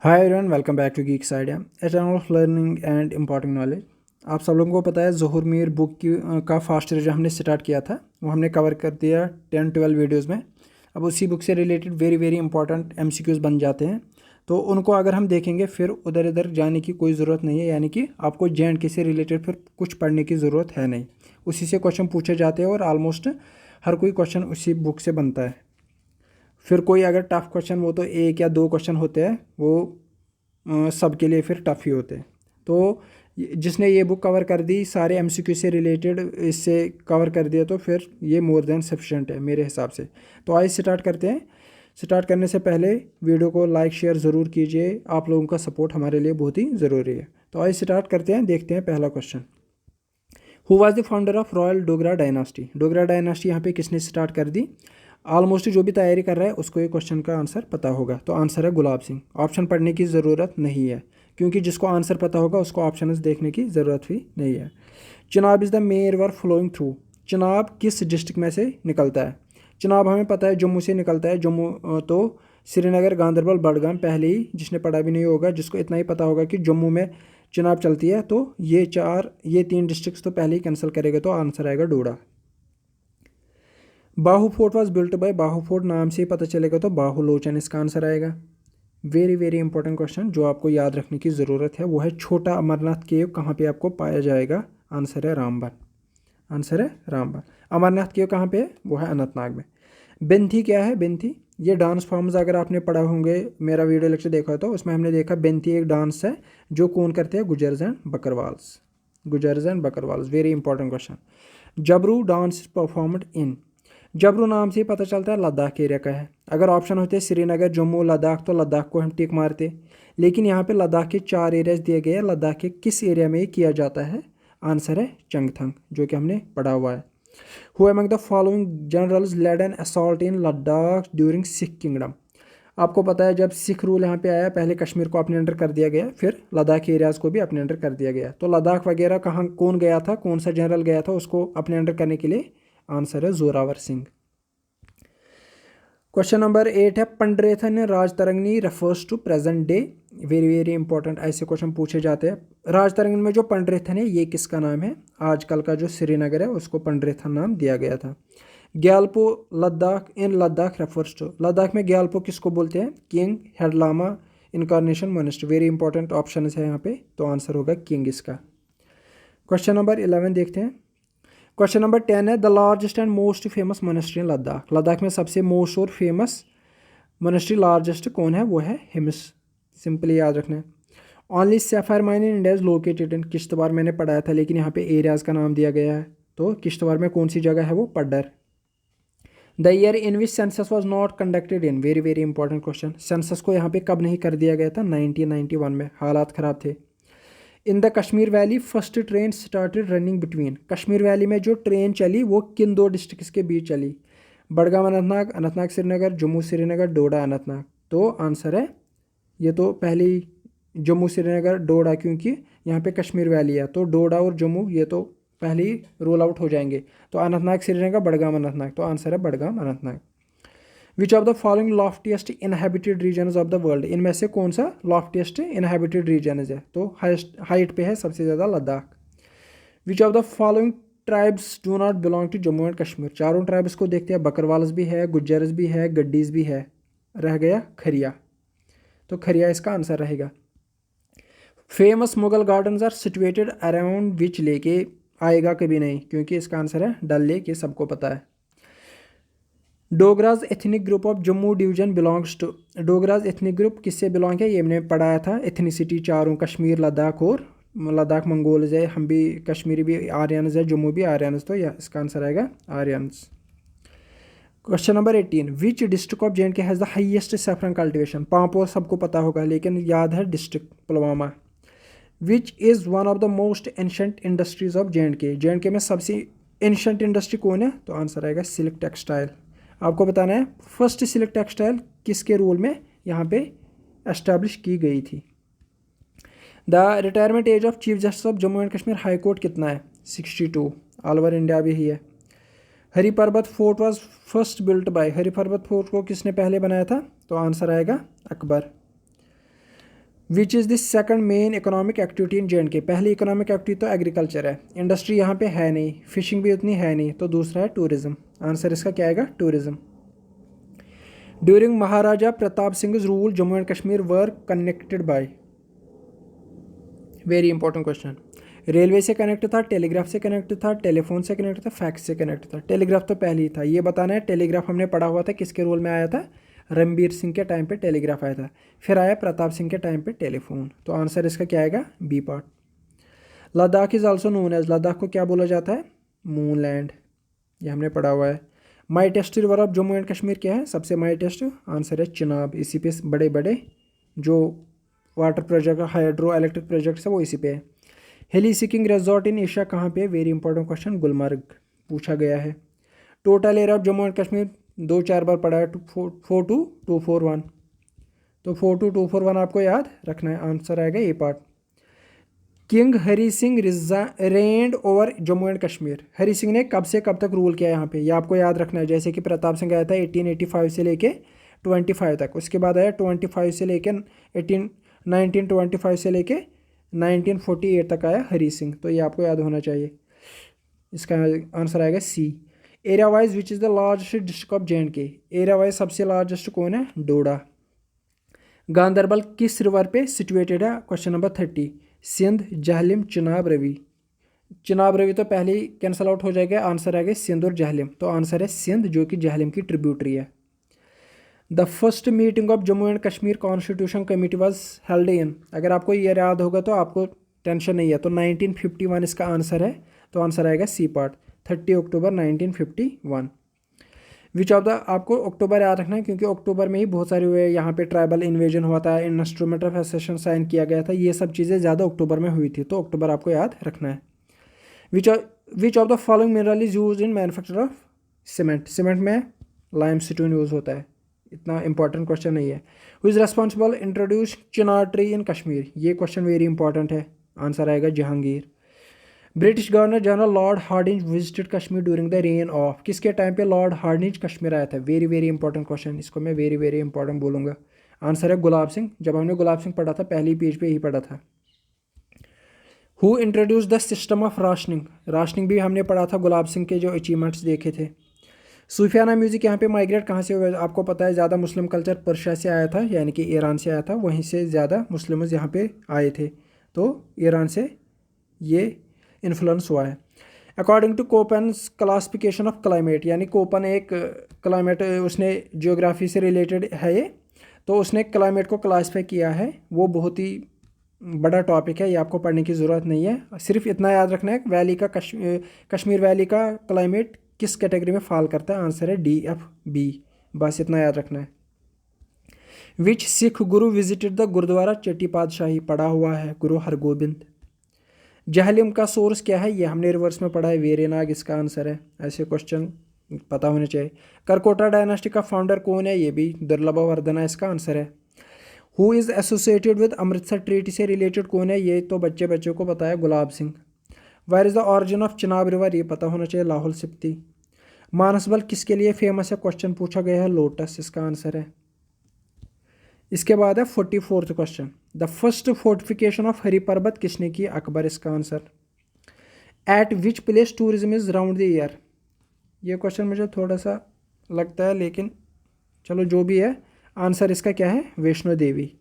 Hi everyone, welcome back to geeks idea, a channel of learning and important knowledge. आप सब लोगों को पता है ज़ोहर मीर बुक का फास्ट जो हमने स्टार्ट किया था वो हमने कवर कर दिया 10-12 वीडियोस में। अब उसी बुक से related very very important MCQs बन जाते हैं, तो उनको अगर हम देखेंगे फिर उधर इधर जाने की कोई ज़रूरत नहीं है, यानी कि आपको JNK से रिलेटेड फिर कुछ पढ़ने की ज़रूरत है नहीं। उसी से क्वेश्चन पूछे जाते हैं और ऑलमोस्ट हर कोई क्वेश्चन उसी बुक से बनता है। फिर कोई अगर टफ क्वेश्चन, वो तो एक या दो क्वेश्चन होते हैं, वो सबके लिए फिर टफ ही होते हैं। तो जिसने ये बुक कवर कर दी, सारे एमसीक्यू से रिलेटेड इससे कवर कर दिया, तो फिर ये मोर देन सफिशेंट है मेरे हिसाब से। तो आइए स्टार्ट करते हैं। स्टार्ट करने से पहले वीडियो को लाइक शेयर ज़रूर कीजिए, आप लोगों का सपोर्ट हमारे लिए बहुत ही ज़रूरी है। तो आइए स्टार्ट करते हैं, देखते हैं पहला question. Who was the founder of royal Dogra dynasty? Dogra dynasty यहाँ पे किसने स्टार्ट कर दी? ऑलमोस्ट जो भी तैयारी कर रहा है उसको ये क्वेश्चन का आंसर पता होगा। तो आंसर है गुलाब सिंह। ऑप्शन पढ़ने की ज़रूरत नहीं है, क्योंकि जिसको आंसर पता होगा उसको ऑप्शन देखने की ज़रूरत भी नहीं है। Chenab is the main river flowing through. Chenab किस डिस्ट्रिक्ट में से निकलता है? चिनाब हमें पता है जम्मू से निकलता है। जम्मू तो श्रीनगर, गांधरबल, बडगाम पहले ही जिसने पढ़ा भी नहीं होगा, जिसको इतना ही पता होगा कि जम्मू में चिनाब चलती है, तो ये तीन डिस्ट्रिक्ट्स तो पहले ही कैंसिल करेगा, तो आंसर आएगा Doda. Bahu Fort was built by, Bahu Fort नाम से ही पता चलेगा, तो बाहुलोचन इसका आंसर आएगा। वेरी वेरी इंपॉर्टेंट क्वेश्चन जो आपको याद रखने की ज़रूरत है वो है छोटा अमरनाथ केव कहाँ पे आपको पाया जाएगा? आंसर है रामबन। आंसर है रामबन। अमरनाथ केव कहाँ पे है? वो है अनंतनाग में। बेंथी क्या है? बेंथी ये डांस फॉर्म्स अगर आपने पढ़ा होंगे, मेरा वीडियो लेक्चर देखा हो तो उसमें हमने देखा बेंथी एक डांस है जो कौन करते हैं? Gujjars and Bakarwals. Gujjars and Bakarwals, very important question. Jabru dance performed in. Jabru नाम से ही पता चलता है लद्दाख एरिया का है। अगर ऑप्शन होते श्रीनगर, जम्मू, लद्दाख, तो लद्दाख को हम टिक मारते, लेकिन यहाँ पे लद्दाख के 4 एरियाज दिए गए हैं। लद्दाख के किस एरिया में ये किया जाता है? आंसर है चंगथंग, जो कि हमने पढ़ा हुआ है। Who among the following generals led an assault in Ladakh during Sikh kingdom? आपको पता है जब सिख रूल यहाँ पे आया, पहले कश्मीर को अपने अंडर कर दिया गया, फिर लद्दाख एरियाज़ को भी अपने अंडर कर दिया गया। तो लद्दाख वगैरह कहाँ कौन गया था, कौन सा जनरल गया था उसको अपने अंडर करने के लिए? आंसर है जोरावर सिंह। क्वेश्चन नंबर 8 है Pandrethan Rajatarangini refers to present day. Very very important ऐसे क्वेश्चन पूछे जाते हैं। राजतरंगिणी में जो पंडरेथन है ये किसका नाम है? आजकल का जो श्रीनगर है उसको पंडरेथन नाम दिया गया था। Gyalpo Ladakh in Ladakh refers to, Ladakh में ग्यालपो किसको बोलते हैं? King head lama incarnation monastery. Very important option है यहाँ पे, तो आंसर होगा किंग इसका। क्वेश्चन नंबर 11 देखते हैं। क्वेश्चन नंबर 10 है the largest and most famous monastery इन लद्दाख। लद्दाख में सबसे मोस्ट और फेमस मोनेस्ट्री लार्जेस्ट कौन है? वो है हिम्स। सिंपली याद रखना है। Only sapphire mine in India is located in Kishtwar. मैंने पढ़ाया था, लेकिन यहाँ पे एरियाज का नाम दिया गया है, तो किश्तवाड़ में कौन सी जगह है? वो Paddar. The year in which census was not conducted in. Very very important question. Census को यहाँ पे कब नहीं कर दिया गया था? 1991 में। हालात ख़राब थे। In the Kashmir valley first train started running between. Kashmir valley में जो ट्रेन चली वो किन दो डिस्ट्रिक्ट्स के बीच चली? बडगाम अनंतनाग, अनंतनाग श्रीनगर, जम्मू श्रीनगर, डोडा अनंतनाग। तो आंसर है ये तो पहले ही जम्मू श्रीनगर डोडा, क्योंकि यहाँ पे कश्मीर वैली है, तो डोडा और जम्मू ये तो पहले ही रोल आउट हो जाएंगे। तो अनंतनाग श्रीनगर, बडगाम अनंतनाग, तो आंसर है Budgam Anantnag. Which of the following loftiest inhabited region of the world. इनमें से कौन सा लॉफ्टिएस्ट इनहेबिटेड रीजन है? तो हाइट पे है सबसे ज़्यादा Ladakh. Which of the following tribes do not belong to Jammu and Kashmir. चारों ट्राइब्स को देखते हैं, बकरवाल्स भी है, गुज्जर्स भी है, गड्डीज भी है, रह गया खरिया, तो खरिया इसका आंसर रहेगा। Famous Mughal gardens are situated around which lake. आएगा कभी नहीं, क्योंकि इसका आंसर है डल लेक, ये सबको पता है। Dogras ethnic group of Jammu division belongs to. Dogras ethnic group किससे बिलोंग है? ये मैंने पढ़ाया था। एथनिसिटी चारों, कश्मीर, लद्दाख और लद्दाख मंगोल्स है, हम भी कश्मीरी भी आर्यंस है, जम्मू भी आर्यंस, तो यह इसका आंसर आएगा Aryans. Question number 18 which district of JNK has the highest saffron cultivation. Pampore सबको पता होगा, लेकिन याद है district Pulwama. Which is one of the most ancient industries of JNK। JNK में सबसे एंशंट इंडस्ट्री कौन है? तो आंसर आएगा सिल्क टेक्सटाइल। आपको बताना है फर्स्ट सिल्क टेक्सटाइल किसके रूल में यहाँ पे एस्टैब्लिश की गई थी। The retirement age of chief justice of Jammu and Kashmir high court कितना है? 62। ऑल ओवर इंडिया भी ही है। Hari Parbat fort was first built by. Hari Parbat fort को किसने पहले बनाया था? तो आंसर आएगा अकबर। विच is the second main economic activity in J&K. पहली इकोनॉमिक एक्टिविटी तो एग्रीकल्चर है, इंडस्ट्री यहाँ पे है नहीं, फिशिंग भी उतनी है नहीं, तो दूसरा है टूरिज्म। आंसर इसका क्या आएगा? Tourism. During Maharaja Pratap Singh rule Jammu and Kashmir were connected by. Very important question. Railway से कनेक्ट था, टेलीग्राफ से कनेक्ट था, टेलीफोन से कनेक्ट था, फैक्स से कनेक्ट था। टेलीग्राफ तो पहले ही था, ये बताना है। टेलीग्राफ हमने पढ़ा हुआ था, किसके रूल में आया था? रणबीर सिंह के टाइम पे टेलीग्राफ आया था। फिर आया प्रताप सिंह के टाइम पे टेलीफोन। तो आंसर इसका क्या आएगा? B part. Ladakh is also known as, Ladakh को क्या बोला जाता है? Moon land. ये हमने पढ़ा हुआ है। Mightiest river of Jammu and Kashmir क्या है? सबसे माई टेस्ट आंसर है चिनाब। इसी पे बड़े बड़े जो water project, hydro electric projects है वो इसी पे है। हिली सीकिंग रिजॉर्ट इन एशिया कहाँ पे? वेरी इंपॉर्टेंट क्वेश्चन, गुलमर्ग पूछा गया है। Total area of Jammu and Kashmir 2-4 बार पढ़ा है, 42241। तो 42241 आपको याद रखना है। आंसर आएगा A part. King Hari Singh reigned over Jammu and Kashmir. Hari Singh ने कब से कब तक रूल किया यहाँ पे? ये आपको याद रखना है। जैसे कि प्रताप सिंह आया था 1885 से लेके 25 तक, उसके बाद आया 25 से लेके 1925 से लेके 1948 तक आया हरी सिंह। तो ये आपको याद होना चाहिए। इसका आंसर आएगा C. Area wise which is the largest district of J and K. Area wise सबसे लार्जेस्ट कौन है? डोडा। गांधरबल किस रिवर पे सिचुएटेड है? Question number 30। सिंध, जहलिम, चिनाब, रवि। चिनाब रवि तो पहले ही कैंसल आउट हो जाएगा। आंसर आएगा सिंध और जहलिम। तो आंसर है सिंध, जो कि जहलिम की ट्रिब्यूटरी है। The first meeting of Jammu and Kashmir constitution committee was held in. अगर आपको ये याद होगा तो आपको टेंशन नहीं है। तो 1951 इसका आंसर है। तो आंसर आएगा C part, 30 October 1951। Which of the, आपको अक्टूबर याद रखना है क्योंकि अक्टूबर में ही बहुत सारे हुए, यहाँ पे ट्राइबल इन्वेजन हुआ था, इंस्ट्रूमेंट ऑफ एसेशन साइन किया गया था, ये सब चीज़ें ज़्यादा अक्टूबर में हुई थी। तो अक्टूबर आपको याद रखना है। विच of the following mineral is use in manufacture of cement. Cement में लाइमस्टोन यूज़ होता है। इतना इंपॉर्टेंट क्वेश्चन नहीं है। Who is responsible introduce Chinar tree in Kashmir. ये क्वेश्चन वेरी इंपॉर्टेंट है। आंसर आएगा Jahangir. British governor general Lord Hardinge visited Kashmir during the rain of. किसके टाइम पे लॉर्ड हार्डिंज कश्मीर आया था? वेरी वेरी इंपॉर्टेंट क्वेश्चन, इसको मैं वेरी वेरी इंपॉर्टेंट बोलूँगा। आंसर है गुलाब सिंह। जब हमने गुलाब सिंह पढ़ा था पहली पेज पे ही पढ़ा था। Who introduce the system of rationing. Rationing भी हमने पढ़ा था, गुलाब सिंह के जो अचीवमेंट्स देखे थे। सूफियाना म्यूज़िक यहाँ पे माइग्रेट कहाँ से हुआ? आपको पता है ज़्यादा मुस्लिम कल्चर पर्शिया से आया था, यानी कि ईरान से आया था। वहीं से ज़्यादा मुस्लिम्स यहाँ पे आए थे, तो ईरान से ये इन्फ्लुएंस हुआ है। According to Koppen's classification of climate, यानी कोपन एक क्लाइमेट, उसने जियोग्राफी से रिलेटेड है ये, तो उसने क्लाइमेट को क्लासीफाई किया है। वो बहुत ही बड़ा टॉपिक है, ये आपको पढ़ने की ज़रूरत नहीं है। सिर्फ इतना याद रखना है, वैली का कश्मीर वैली का क्लाइमेट किस कैटेगरी में फॉल करता है? आंसर है DFB। बस इतना याद रखना है। विच सिख गुरु विजिटेड द गुरुद्वारा चट्टी पातशाही। पढ़ा हुआ है, गुरु हरगोबिंद। जहलिम का सोर्स क्या है? ये हमने रिवर्स में पढ़ा है, वेरेनाग इसका आंसर है। ऐसे क्वेश्चन पता होने चाहिए। करकोटा डायनास्टी का फाउंडर कौन है? ये भी दुर्लभ वर्धना इसका आंसर है। Who is associated with Amritsar treaty से रिलेटेड कौन है? ये तो बच्चों को पता है, Gulab Singh. Where is the origin of Chenab river? ये पता होना चाहिए, लाहौल स्पीति। मानसबल किसके लिए फेमस है? क्वेश्चन पूछा गया है, लोटस इसका आंसर है। इसके बाद है 44वां question. The first fortification of Hari Parbat किसने की? अकबर इसका answer. At which place tourism is round the year. ये क्वेश्चन मुझे थोड़ा सा लगता है, लेकिन चलो जो भी है, आंसर इसका क्या है? वैष्णो देवी।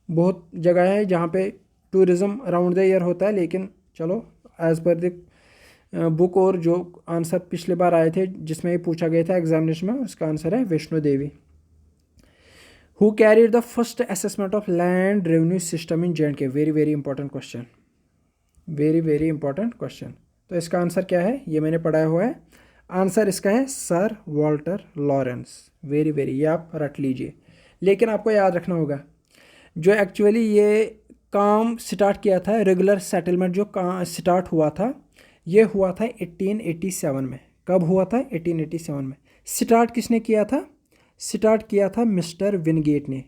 बहुत जगह है जहाँ पे टूरिज़्म राउंड द ईयर होता है, लेकिन चलो एज़ पर द बुक और जो आंसर पिछले बार आए थे जिसमें ये पूछा गया था एग्जामिनेशन में, उसका आंसर है Vaishno Devi. Who carried the first assessment of land revenue system in J and K. Very very important question, very very important question. तो इसका आंसर क्या है? ये मैंने पढ़ाया हुआ है। आंसर इसका है sir Walter Lawrence. Very very, ये आप रट लीजिए। लेकिन आपको याद रखना होगा, जो एक्चुअली ये काम स्टार्ट किया था, रेगुलर सेटलमेंट जो स्टार्ट हुआ था, ये हुआ था 1887 में। कब हुआ था? 1887 में। स्टार्ट किसने किया था? स्टार्ट किया था मिस्टर विनगेट ने।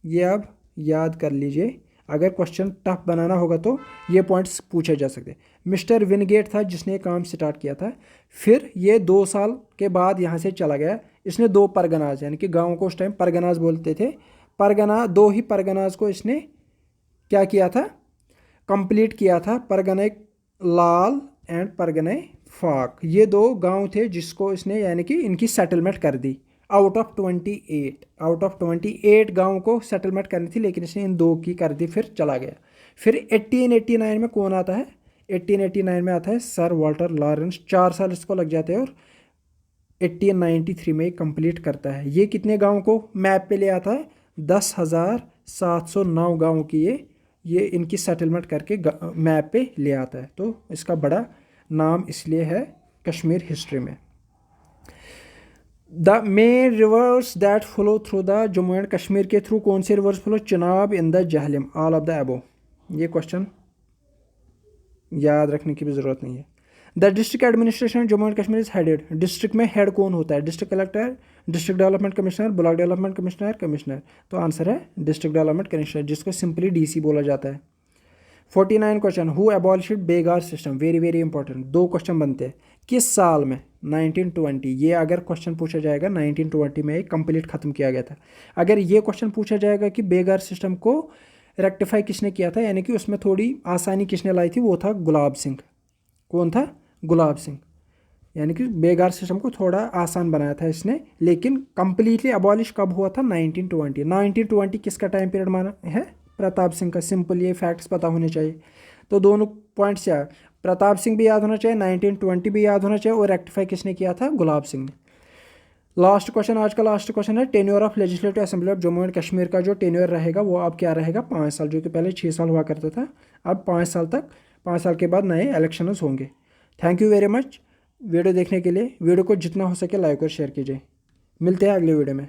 ये अब याद कर लीजिए, अगर क्वेश्चन टफ बनाना होगा तो ये पॉइंट्स पूछे जा सकते हैं। मिस्टर विनगेट था जिसने काम स्टार्ट किया था। फिर ये 2 साल के बाद यहाँ से चला गया। इसने 2 परगनाज, यानी कि गाँव को उस टाइम परगनाज बोलते थे, परगना, 2 ही परगनाज को इसने क्या किया था, कंप्लीट किया था, परगना लाल एंड परगना फाक। ये 2 गांव थे जिसको इसने यानी कि इनकी सेटलमेंट कर दी आउट ऑफ 28 गांव को सेटलमेंट करनी थी, लेकिन इसने इन 2 की कर दी, फिर चला गया। फिर 1889 में कौन आता है, 1889 में आता है सर वाल्टर लॉरेंस। 4 साल इसको लग जाते हैं और 1893 में कंप्लीट करता है। ये कितने गांव को मैप पे ले आता है, 10,709 गांव की ये इनकी सेटलमेंट करके मैप पे ले आता है। तो इसका बड़ा नाम इसलिए है कश्मीर हिस्ट्री में। The main rivers that flow through the Jammu and Kashmir के थ्रू कौन से रिवर्स फ्लो, चिनाब, इंद, Jhelum, all of the above. ये क्वेश्चन याद रखने की भी ज़रूरत नहीं है। The district administration Jammu and Kashmir is headed, district में हेड कौन होता है, district collector, district development commissioner, block development commissioner. तो आंसर है डिस्ट्रिक्ट डेवलपमेंट कमिश्नर, जिसको सिंपली डीसी बोला जाता है। 49 question, who abolished begar system, very very important. 2 question बनते हैं, किस साल में, 1920। ये अगर क्वेश्चन पूछा जाएगा 1920 में कंप्लीट खत्म किया गया था। अगर ये क्वेश्चन पूछा जाएगा कि बेगार सिस्टम को रेक्टिफाई किसने किया था, यानी कि उसमें थोड़ी आसानी किसने लाई थी, वो था गुलाब सिंह। कौन था, गुलाब सिंह। यानी कि बेगार सिस्टम को थोड़ा आसान बनाया था इसने, लेकिन कंप्लीटली अबॉलिश कब हुआ था, 1920। 1920 किसका टाइम पीरियड माना है, प्रताप सिंह का। सिंपल ये फैक्ट्स पता होने चाहिए। तो दोनों पॉइंट्स क्या, प्रताप सिंह भी याद होना चाहिए, 1920 भी याद होना चाहिए, और रेक्टिफाई किसने किया था, गुलाब सिंह ने। लास्ट क्वेश्चन, आज का लास्ट क्वेश्चन है, tenure of legislative assembly of Jammu and Kashmir का जो टेन्योर रहेगा वो अब क्या रहेगा, 5 साल, जो कि पहले 6 साल हुआ करता था, अब 5 साल तक, 5 साल के बाद नए इलेक्शंस होंगे। Thank you very much video देखने के लिए। वीडियो को जितना हो सके लाइक और शेयर कीजिए। मिलते हैं अगले वीडियो में।